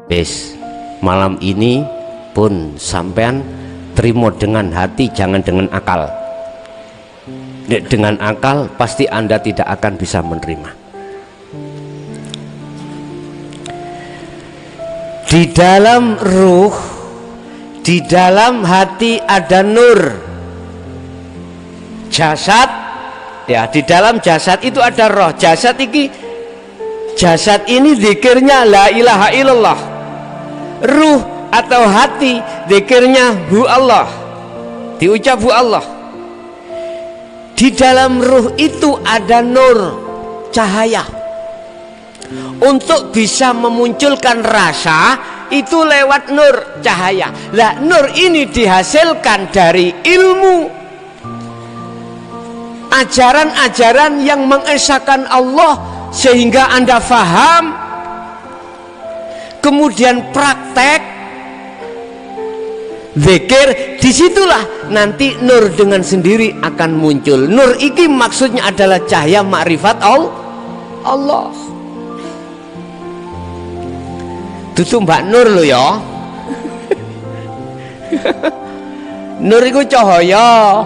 Wis, malam ini pun sampean terima dengan hati, jangan dengan akal. Dengan akal pasti Anda tidak akan bisa menerima. Di dalam ruh, di dalam hati ada nur. Jasad, ya, di dalam jasad itu ada roh. Jasad ini zikirnya la ilaha illallah. Ruh atau hati zikirnya hu Allah, diucap hu Allah. Di dalam ruh itu ada nur, cahaya. Untuk bisa memunculkan rasa itu lewat nur, cahaya. Lah nur ini dihasilkan dari ilmu, ajaran-ajaran yang mengesahkan Allah sehingga Anda faham, kemudian praktek zikir. Disitulah nanti nur dengan sendiri akan muncul. Nur iki maksudnya adalah cahaya makrifat Allah. Tutu Mbak Nur lo ya. Nur itu cahaya.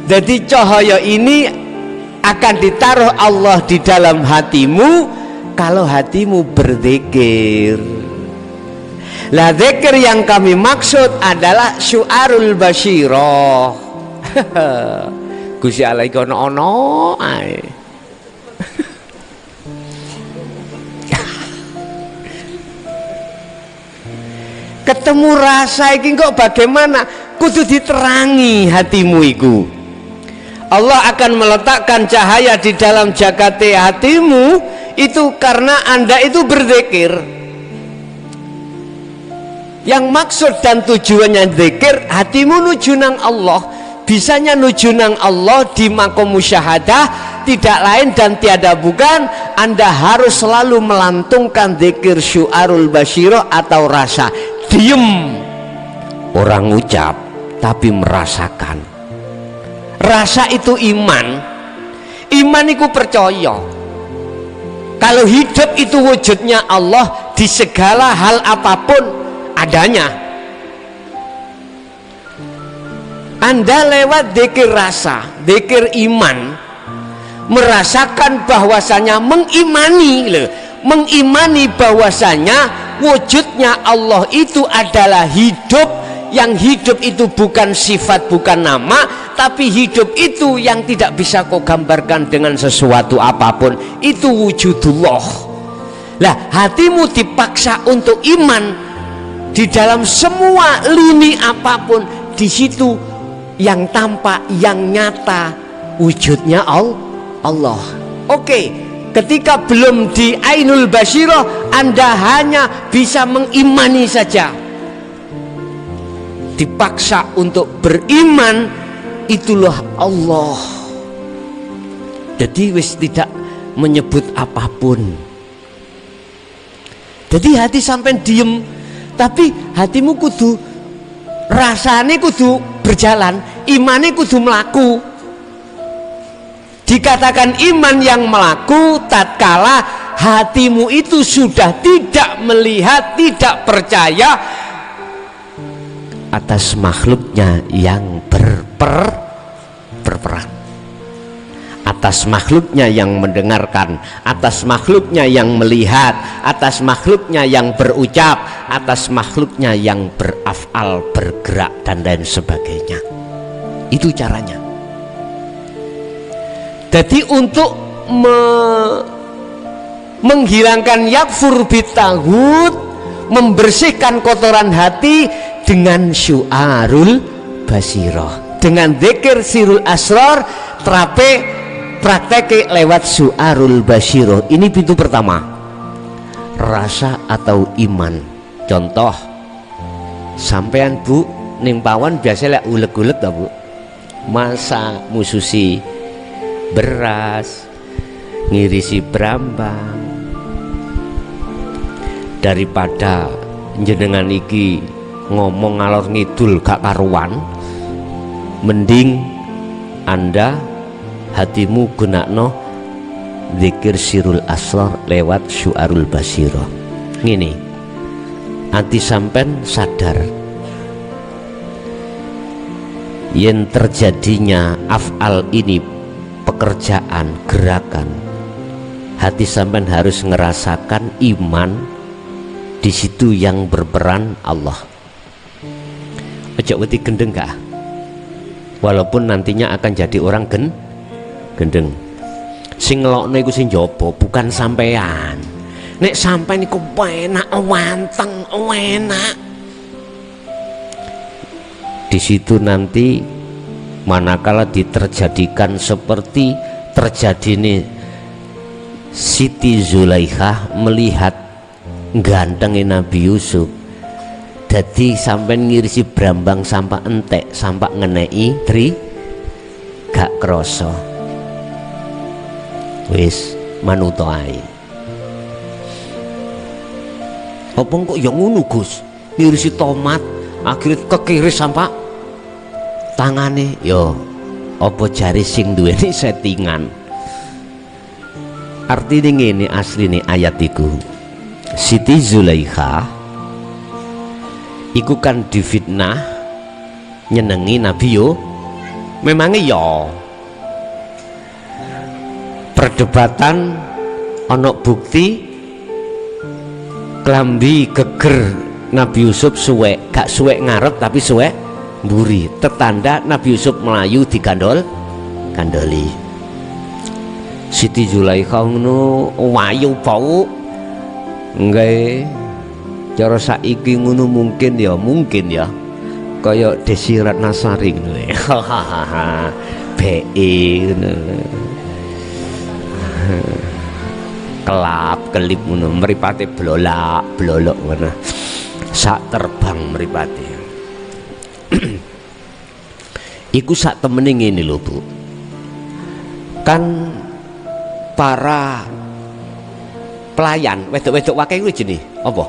Jadi cahaya ini akan ditaruh Allah di dalam hatimu kalau hatimu berzikir. Lah zikir yang kami maksud adalah syu'arul basyirah. Gusti Allah iki ono ae. Ketemu rasa iki kok bagaimana? Kudu diterangi hatimu iku. Allah akan meletakkan cahaya di dalam jagate hatimu itu karena Anda itu berzikir. Yang maksud dan tujuannya zikir, hatimu nuju nang Allah. Bisanya nuju nang Allah di makom musyahadah, tidak lain dan tiada bukan Anda harus selalu melantungkan zikir syu'arul basyirah atau rasa. Diem, orang ucap tapi merasakan. Rasa itu iman. Iman itu percaya kalau hidup itu wujudnya Allah di segala hal apapun adanya. Anda lewat zikir rasa, zikir iman, merasakan bahwasanya mengimani bahwasanya wujudnya Allah itu adalah hidup, yang hidup itu bukan sifat, bukan nama, tapi hidup itu yang tidak bisa kau gambarkan dengan sesuatu apapun, itu wujudullah. Lah hatimu dipaksa untuk iman di dalam semua lini apapun, di situ yang tampak, yang nyata wujudnya Allah. Oke. Ketika belum di ainul basyirah, Anda hanya bisa mengimani saja. Dipaksa untuk beriman, itulah Allah. Jadi wis tidak menyebut apapun. Jadi hati sampai diem, tapi hatimu kudu rasane kudu berjalan, imane kudu melaku. Dikatakan iman yang melaku tatkala hatimu itu sudah tidak melihat, tidak percaya atas makhluknya yang berperan, atas makhluknya yang mendengarkan, atas makhluknya yang melihat, atas makhluknya yang berucap, atas makhluknya yang berafal, bergerak dan lain sebagainya. Itu caranya. Jadi untuk menghilangkan yakfur bitahud, membersihkan kotoran hati dengan syu'arul basyirah, dengan zikir sirul asrar, praktek lewat syu'arul basyirah. Ini pintu pertama, rasa atau iman. Contoh, sampean Bu ning pawon biasa lek uleg-uleg ta Bu, masak mususi beras, ngirisi brambang. Daripada jenengan iki ngomong ngalor ngidul gak karuan, mending Anda hatimu gunakno zikir sirul asrar lewat syu'arul basiro. Ngene, anti sampen sadar yen terjadinya af'al ini, pekerjaan, gerakan, hati sampean harus ngerasakan iman di situ yang berperan Allah. Ojo wedi gendeng gak? Walaupun nantinya akan jadi orang gendeng. Sing ngelokno iku sing njaba, bukan sampean. Nek sampean iku enak, wanteng, enak. Di situ nanti manakala diterjadikan seperti terjadi nih Siti Zulaikha melihat gantengnya Nabi Yusuf, jadi sampai ngirisi brambang sampai entek sampai ngenei tri gak kroso wis manuto ae. Apa kok yang ngono Gus, ngirisi tomat akhirnya kekiris sampai tangane yo apa jari sing duweni settingan. Artinya ngene asline ayat iku, Siti Zulaikha iku kan difitnah nyenengi Nabi yo, memangnya yo perdebatan ono bukti klambi geger Nabi Yusuf suwek, gak suwek ngarep tapi suwek mburi, tetanda Nabi Yusuf melayu digandoli. Siti Zulaikha ngono wayu bau nggih, cara saiki ngono mungkin ya kaya Desi Ratnasari ngono hahaha BE ngono kelap-kelip ngono, mripate blolak-blolok ngono sak terbang mripate. Iku sak temene ngene lho Bu, kan para pelayan wedok-wedok wakai kuwi jenenge apa?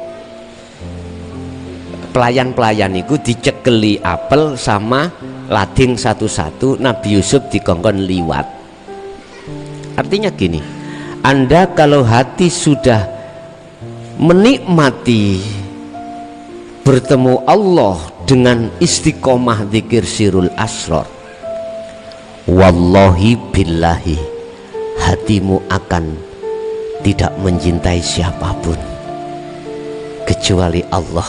Pelayan-pelayan itu dicekeli apel sama lading satu-satu, Nabi Yusuf dikongkon liwat. Artinya gini, Anda kalau hati sudah menikmati bertemu Allah dengan istiqomah zikir sirul asrar, wallahi billahi, hatimu akan tidak mencintai siapapun kecuali Allah,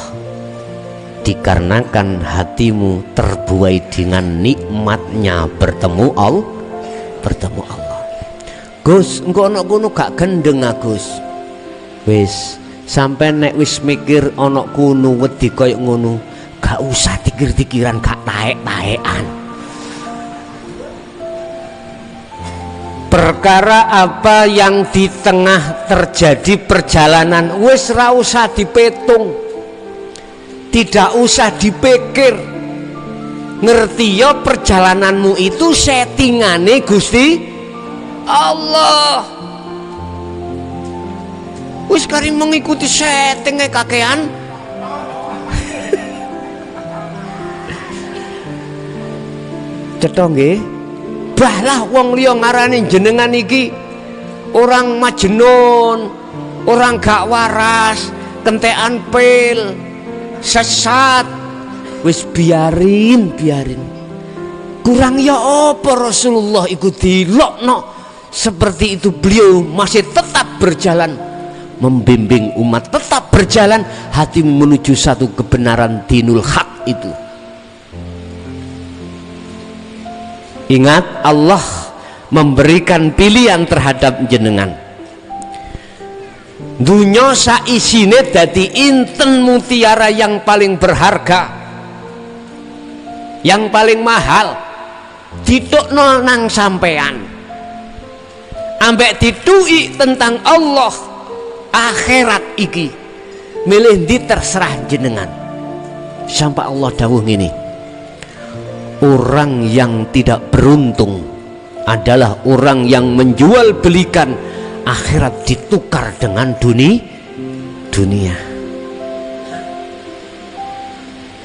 dikarenakan hatimu terbuai dengan nikmatnya bertemu Allah. Gus, engko ana kono gak gendeng Gus. Wis, sampai nek wis mikir ana kono wedi koyo ngono, gak usah dikir-dikiran, gak taek-taekan. Perkara apa yang di tengah terjadi perjalanan wis ra usah dipetung, tidak usah dipikir. Ngerti ya perjalananmu itu settingane Gusti Allah. Wis kari mengikuti settingnya kakean. Cetha nggih. Bahlah wong liya ngarani jenengan iki orang majnun, orang gak waras, kentekan pil, sesat. Wis biarin. Kurang ya apa Rasulullah iku dilokno seperti itu, beliau masih tetap berjalan membimbing umat, tetap berjalan hatimu menuju satu kebenaran dinul haq itu. Ingat, Allah memberikan pilihan terhadap jenengan. Dunya saisine dadi inten mutiara yang paling berharga, yang paling mahal, ditukno nang sampean. Ambek ditui tentang Allah akhirat iki, milih ndi terserah jenengan. Sampai Allah dawuh ngene, orang yang tidak beruntung adalah orang yang menjual belikan akhirat ditukar dengan dunia.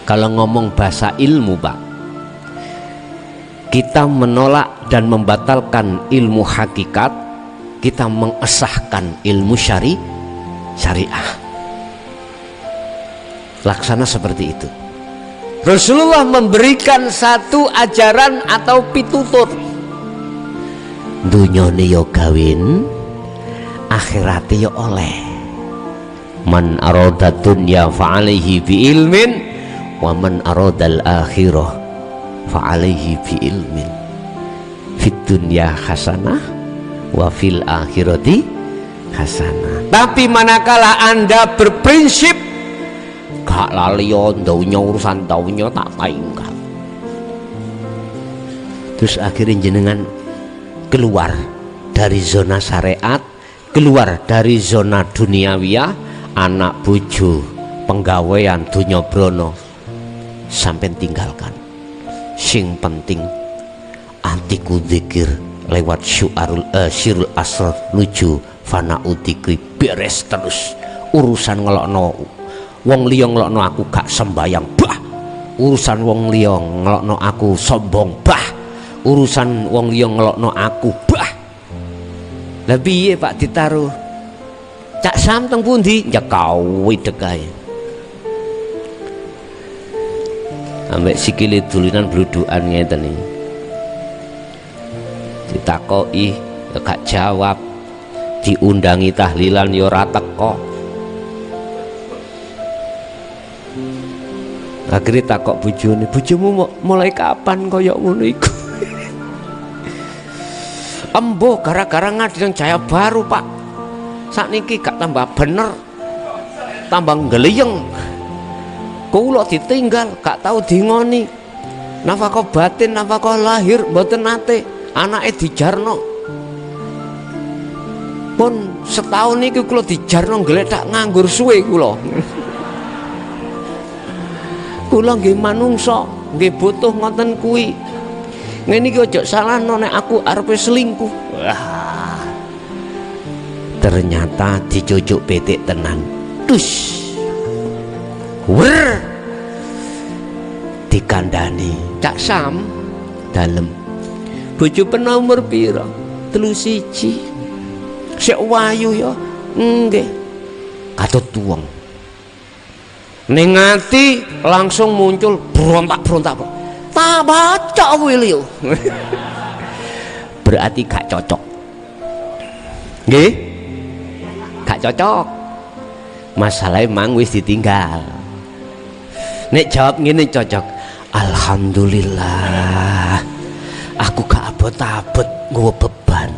Kalau ngomong bahasa ilmu Pak, kita menolak dan membatalkan ilmu hakikat, kita mengesahkan ilmu syariah. Laksana seperti itu. Rasulullah memberikan satu ajaran atau pitutur. Dunyane yo gawin, akhirate yo oleh. Man arada dunya fa alaihi bi ilmin wa man aradal akhirah fa alaihi bi ilmin. Fid dunya hasanah wa fil akhirati hasanah. Tapi manakala Anda berprinsip gak lali ndaunya urusan ndaunya tak tinggal, terus akhirnya jenengan keluar dari zona syariat, keluar dari zona duniawiyah, anak bojo penggawean dunya brono sampai tinggalkan. Sing penting antiku zikir lewat syirul asr nuju fana udikri, beres terus urusan ngelokno wong liya ngelokno aku gak sembayang, bah. Urusan wong liya ngelokno aku sombong, bah. Urusan wong liya ngelokno aku, bah. Lah piye Pak ditaruh Cak Sam teng pundi? Ya kawe dekae. Ambek sikile dulinan bludukan ngeten iki. Ditakoki ya gak jawab, diundangi tahlilan ya ora teko. Akhirnya takok bojone, bojomu mulai kapan kaya ngono iku? Embo gara-gara ngadi nang Jaya Baru Pak, sakniki gak tambah bener, tambah ngeliyeng. Kula ditinggal gak tahu dingoni, nafkah batin nafkah lahir mboten nate, anake dijarno. Pun setahun iki kula dijarno gledak nganggur suwe kula. Kula nggih manungsa, nggih butuh ngoten kuwi. Ngene iki aja salahno nek aku arepe selingkuh. Wah. Ternyata dicucuk petik tenan. Dus. Wer. Dikandani, Cak Sam dalem. Bojo pena umur pira? 31. Sik wayu ya. Nggih. Katut tuweng. Ning ati langsung muncul berontak-berontak. Tak baca kuwi lho. Berarti gak cocok. Nggih? Gak cocok. Masalahnya mang wis ditinggal. Nek jawab ngene cocok. Alhamdulillah. Aku gak abot-abot nggawa beban.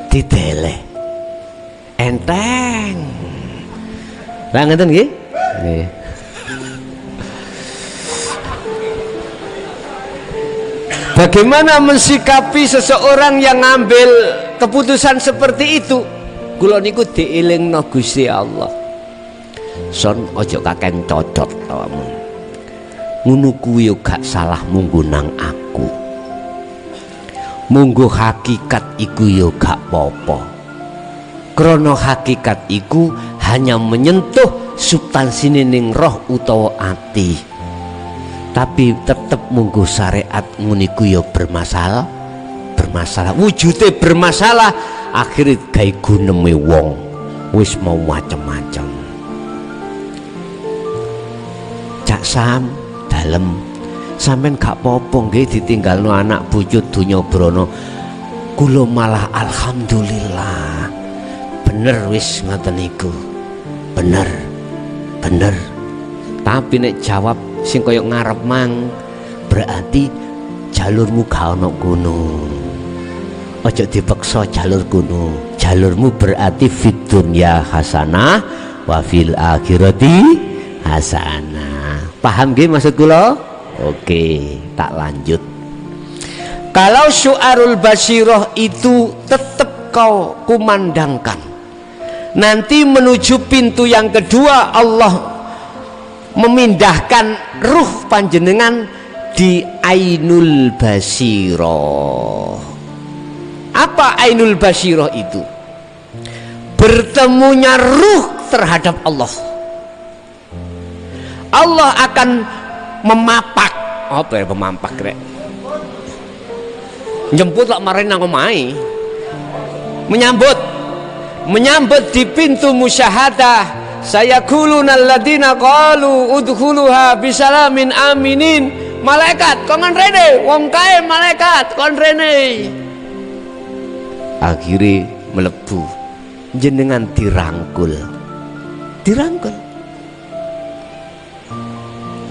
Dideleh. Enteng. Lah ngeten nggih? Nggih. Bagaimana mensikapi seseorang yang ngambil keputusan seperti itu? Kula niku dielingno Gusti Allah. Son ojo kaken cocot awakmu. Ngono kuwi yo gak salah munggo nang aku. Munggo hakikat iku yo gak apa-apa. Krono hakikat iku hanya menyentuh substansi ning roh utawa ati, tapi tetep munggu syariat muniku ya bermasalah wujude bermasalah, akhirnya gawe guneme wong wis mau macem-macem. Cak Sam dalem, sampean gak apa-apa nggih ditinggalno anak bojo donya brana. Kula malah alhamdulillah. Bener wis ngoten niku. Bener. Tapi nek jawab sing kaya ngarep mang, berarti jalurmu gak ono kono. Aja dipaksa jalur kono. Jalurmu berarti fid dunya hasanah wa fil akhirati hasanah. Paham nggih maksud kula? Oke, tak lanjut. Kalau syu'arul basyirah itu tetap kau kumandangkan. Nanti menuju pintu yang kedua, Allah memindahkan ruh panjenengan di ainul basyirah. Apa ainul basyirah itu? Bertemunya ruh terhadap Allah. Allah akan memapak. Apa ya memapak rek? Jemput lak marahin nang omahe. menyambut di pintu musyahadah. Sayaquluna alladziina qalu udkhuluha bisalamin aminin. Malaikat kongen rene, wong kae malaikat kon rene. Akhire mlebu, jenengan dirangkul.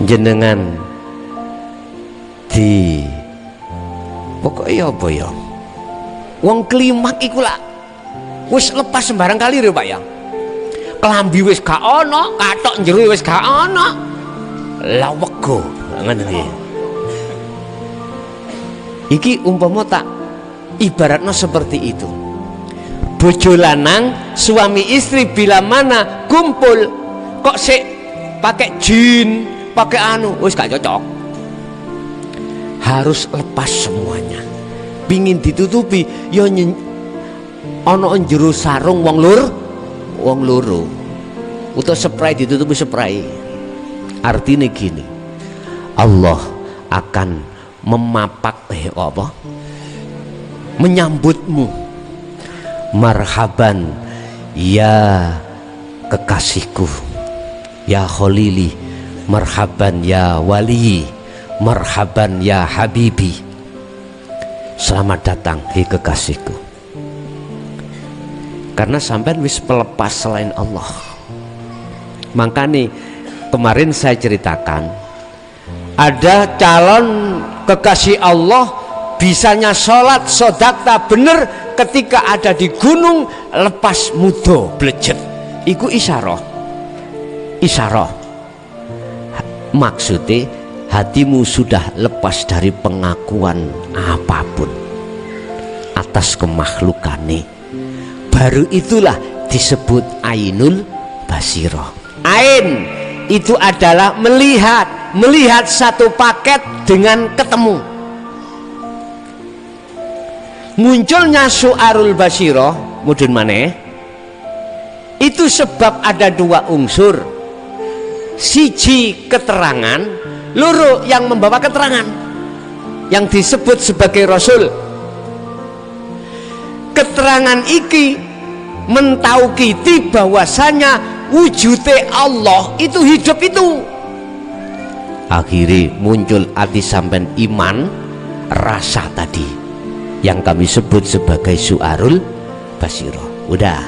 Jenengan di pokoknya apa ya? Wong klimak iku lak wis lepas sembarang kali lho Pak ya. Klambi wis gak ana, kathok njero wis gak ana. Lah wego ngono iki. Iki umpama tak ibaratnya seperti itu. Bojo lanang suami istri bila mana kumpul kok sik pakai jin, pakai anu, wis gak cocok. Harus lepas semuanya. Pingin ditutupi ya ana njero sarung wong loro. Utawa spray ditutupi spray. Artinya gini. Allah akan menyambutmu. Marhaban ya kekasihku, ya khalili, marhaban ya wali, marhaban ya habibi. Selamat datang hei kekasihku. Karena sampai wis pelepas selain Allah. Makanya kemarin saya ceritakan ada calon kekasih Allah bisanya sholat sodakta bener ketika ada di gunung lepas mudo blejet. Iku isyarah maksudnya hatimu sudah lepas dari pengakuan apapun atas kemahlukane. Baru itulah disebut ainul basirah. Ain itu adalah melihat satu paket dengan ketemu. Munculnya syu'arul basirah mudun maneh itu sebab ada dua unsur. Siji keterangan, loro yang membawa keterangan yang disebut sebagai rasul. Keterangan iki mentaukiti bahwasanya wujudnya Allah itu hidup itu. Akhirnya muncul hati sampean iman, rasa tadi yang kami sebut sebagai syu'arul basirah. Udah,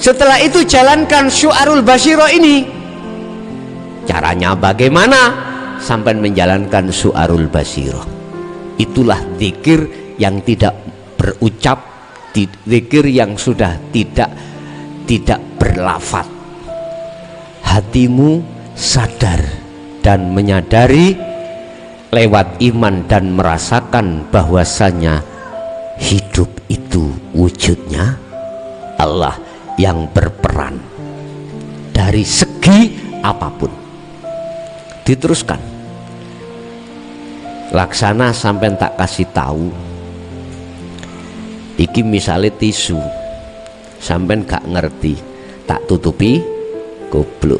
setelah itu jalankan syu'arul basirah ini. Caranya bagaimana sampai menjalankan syu'arul basirah? Itulah zikir yang tidak berucap, zikir yang sudah tidak berlafaz. Hatimu sadar dan menyadari lewat iman dan merasakan bahwasanya hidup itu wujudnya Allah yang berperan dari segi apapun. Diteruskan, laksana sampai tak kasih tahu. Iki misalnya tisu sampai gak ngerti, tak tutupi goblok.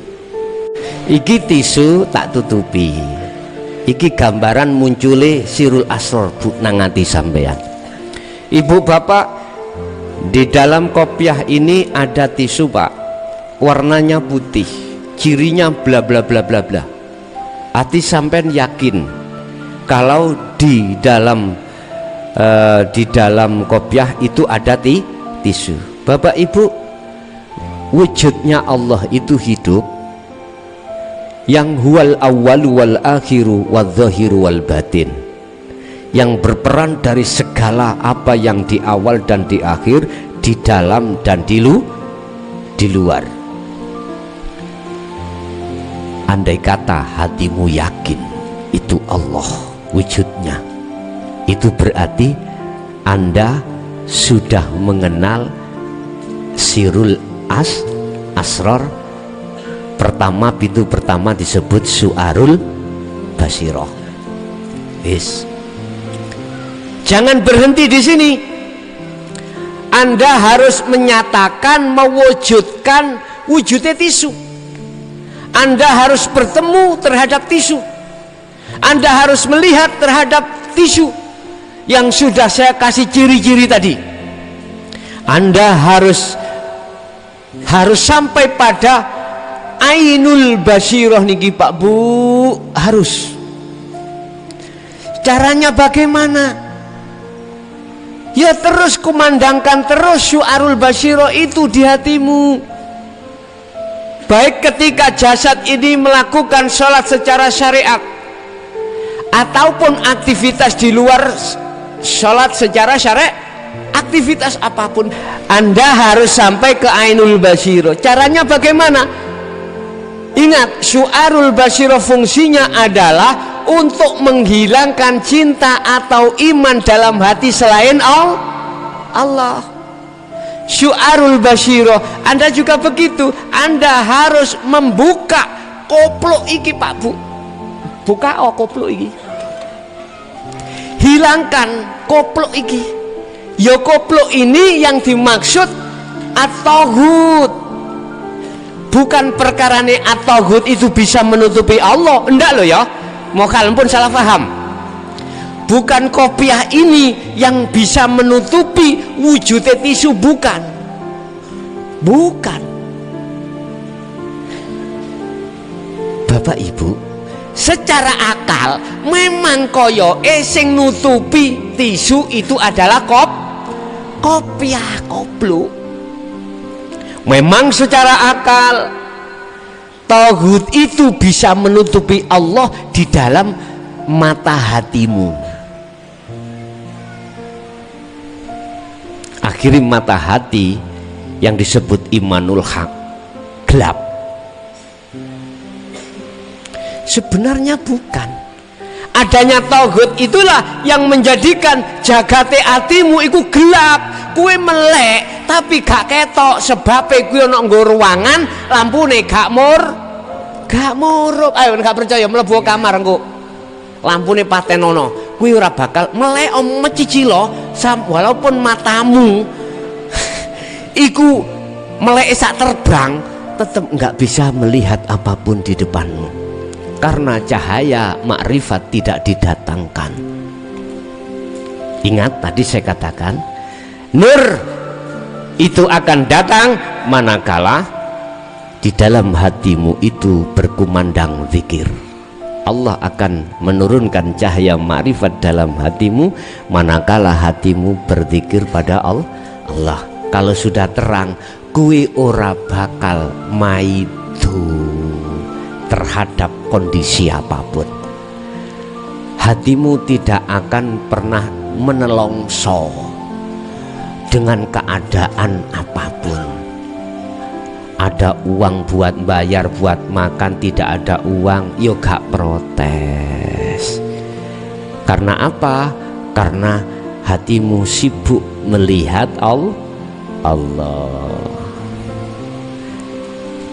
Iki tisu tak tutupi. Iki gambaran muncule sirul asror bu nangati sampean. Ibu bapak, di dalam kopiah ini ada tisu pak, warnanya putih, cirinya bla bla bla bla bla. Hati sampean yakin kalau di dalam kopiah itu ada tisu. Bapak ibu, wujudnya Allah itu hidup, yang huwal awwalu wal akhiru wal zahiru wal batin, yang berperan dari segala apa yang di awal dan di akhir, di dalam dan di luar. Andai kata hatimu yakin itu Allah wujudnya, itu berarti Anda sudah mengenal sirul asror pertama. Pintu pertama disebut syu'arul basirah. Yes. Jangan berhenti di sini. Anda harus menyatakan, mewujudkan wujudnya tisu. Anda harus bertemu terhadap tisu. Anda harus melihat terhadap tisu yang sudah saya kasih ciri-ciri tadi. Anda harus sampai pada ainul basiroh niki Pak Bu, harus. Caranya bagaimana? Ya terus kumandangkan terus syu'arul basiroh itu di hatimu. Baik ketika jasad ini melakukan sholat secara syariat ataupun aktivitas di luar sholat secara syariat, aktivitas apapun, Anda harus sampai ke ainul basiroh. Caranya bagaimana? Ingat, syu'arul basiroh fungsinya adalah untuk menghilangkan cinta atau iman dalam hati selain Allah. Syu'arul basiroh, Anda juga begitu. Anda harus membuka koplok iki Pak Bu. Buka koplok iki. Hilangkan koplok iki. Ya koplok ini yang dimaksud at-taghut. Bukan perkarane at-taghut itu bisa menutupi Allah, enggak loh ya. Mau kalian pun salah paham. Bukan kopiah ini yang bisa menutupi wujudnya tisu, bukan. Bapak Ibu, secara akal memang koyo sing nutupi tisu itu adalah kopiah kopluk. Memang secara akal tauhid itu bisa menutupi Allah di dalam mata hatimu. Akhirnya mata hati yang disebut imanul haq gelap. Sebenarnya bukan. Adanya tauhid itulah yang menjadikan jagate hatimu itu gelap. Kue melek tapi gak ketok, sebabnya kue ono nggo ruangan lampune gak murup. Ayo gak percaya mlebu kamar engko lampune patenono, kue ora bakal melek mecicilo walaupun matamu iku melek sak terbang, tetap nggak bisa melihat apapun di depanmu karena cahaya makrifat tidak didatangkan. Ingat tadi saya katakan nur itu akan datang manakala di dalam hatimu itu berkumandang zikir. Allah akan menurunkan cahaya makrifat dalam hatimu manakala hatimu berzikir pada Allah. Kalau sudah terang, kue ora bakal maidu terhadap kondisi apapun. Hatimu tidak akan pernah menelongso dengan keadaan apapun. Ada uang buat bayar, buat makan, tidak ada uang, yo gak protes. Karena apa? Karena hatimu sibuk melihat Allah.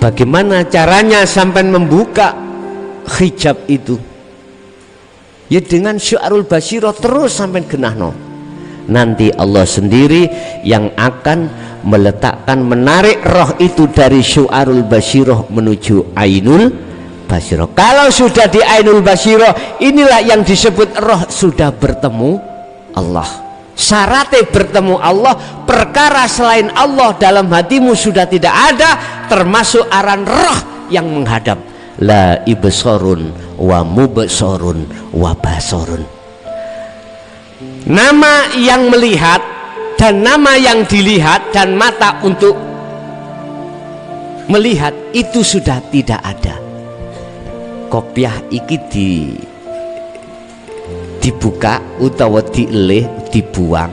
Bagaimana caranya sampai membuka hijab itu? Ya dengan syu'arul basiroh terus sampai genahno. Nanti Allah sendiri yang akan meletakkan, menarik roh itu dari syu'arul basiroh menuju ainul basiroh. Kalau sudah di ainul basiroh, inilah yang disebut roh sudah bertemu Allah. Syaratnya bertemu Allah, perkara selain Allah dalam hatimu sudah tidak ada, termasuk aran roh yang menghadap. La ibsorun wa mubsorun wa basorun. Nama yang melihat dan nama yang dilihat dan mata untuk melihat itu sudah tidak ada. Kopiah iki dibuka utawa dielih, dibuang.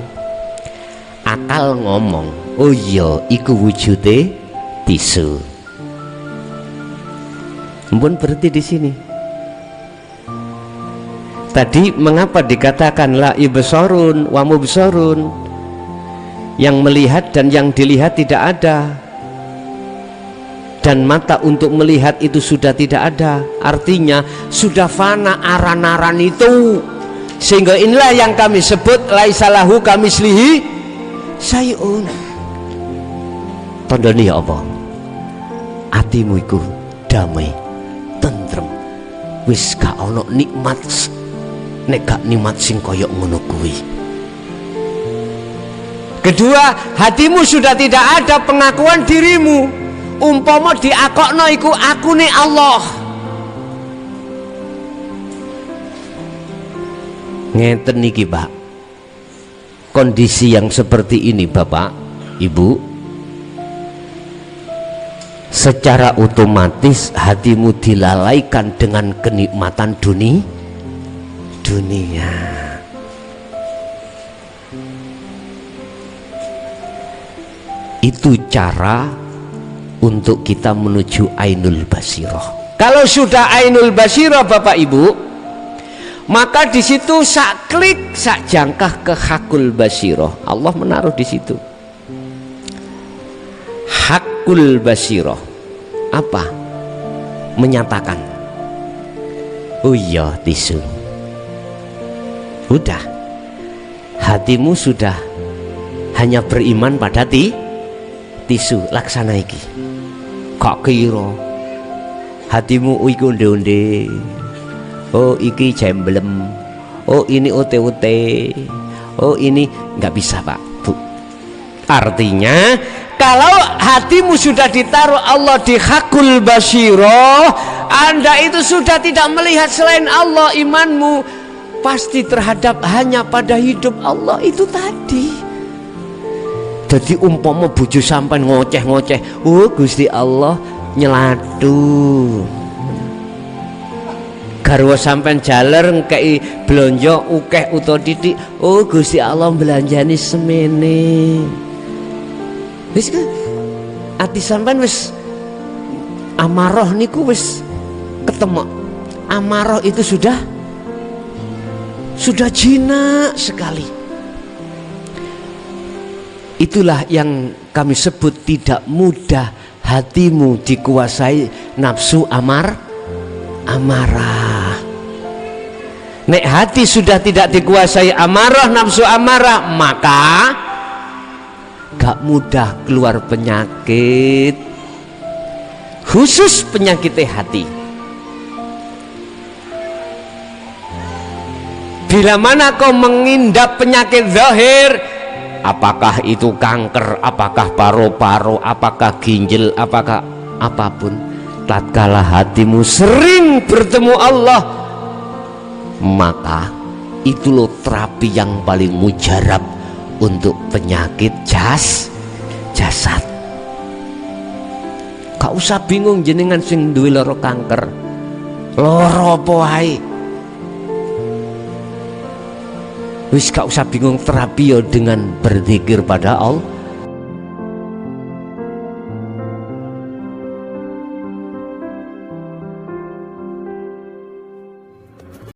Akal ngomong, oh iya iku wujude tisu. Mpun berhenti di sini. Tadi mengapa dikatakan la ibsorun wa mubsorun? Yang melihat dan yang dilihat tidak ada, dan mata untuk melihat itu sudah tidak ada. Artinya sudah fana aran-aran itu, sehingga inilah yang kami sebut laisalahu kamislihi sayun. Tandane ya apa? Atimu iku damai, tentrem, wis gak ono nikmat nek gak nikmat sing koyok ngono kuwi. Kedua, hatimu sudah tidak ada pengakuan dirimu. Umpama diakokno iku aku nih Allah. Ngeten niki Pak, kondisi yang seperti ini Bapak Ibu, secara otomatis hatimu dilalaikan dengan kenikmatan dunia. Itu cara untuk kita menuju ainul basirah. Kalau sudah ainul basirah Bapak Ibu, maka di situ sak klik sak jangkah ke hakul basirah. Allah menaruh di situ hakul basirah. Apa? Menyatakan, oh iya tisu, udah hatimu sudah hanya beriman pada tisu. Laksana iki kok kira hatimu iku onde-onde, oh iki jemblem, oh ini OT-OT, oh ini nggak bisa Pak Bu. Artinya kalau hatimu sudah ditaruh Allah di hakul basirah, Anda itu sudah tidak melihat selain Allah. Imanmu pasti terhadap hanya pada hidup Allah itu tadi. Jadi umpama bojo sampean ngoceh-ngoceh, oh Gusti Allah nyelatu, garwa sampean jaler ngkei blonjo ukeh utawa titik, oh Gusti Allah belanjani semene. Wis kan ati sampean wis amarah niku wis ketemu. Amarah itu sudah jinak sekali. Itulah yang kami sebut tidak mudah hatimu dikuasai nafsu amarah. Nek hati sudah tidak dikuasai amarah, nafsu amarah, maka gak mudah keluar penyakit, khusus penyakit hati. Bila mana kau mengindap penyakit zahir, apakah itu kanker, apakah paru-paru, apakah ginjal, apakah apapun, tatkala hatimu sering bertemu Allah, maka itu loh terapi yang paling mujarab untuk penyakit jasad. Gak usah bingung jenengan sing duwe lara kanker, lara apa wae, wis gak usah bingung, terapi ya dengan berzikir pada Allah.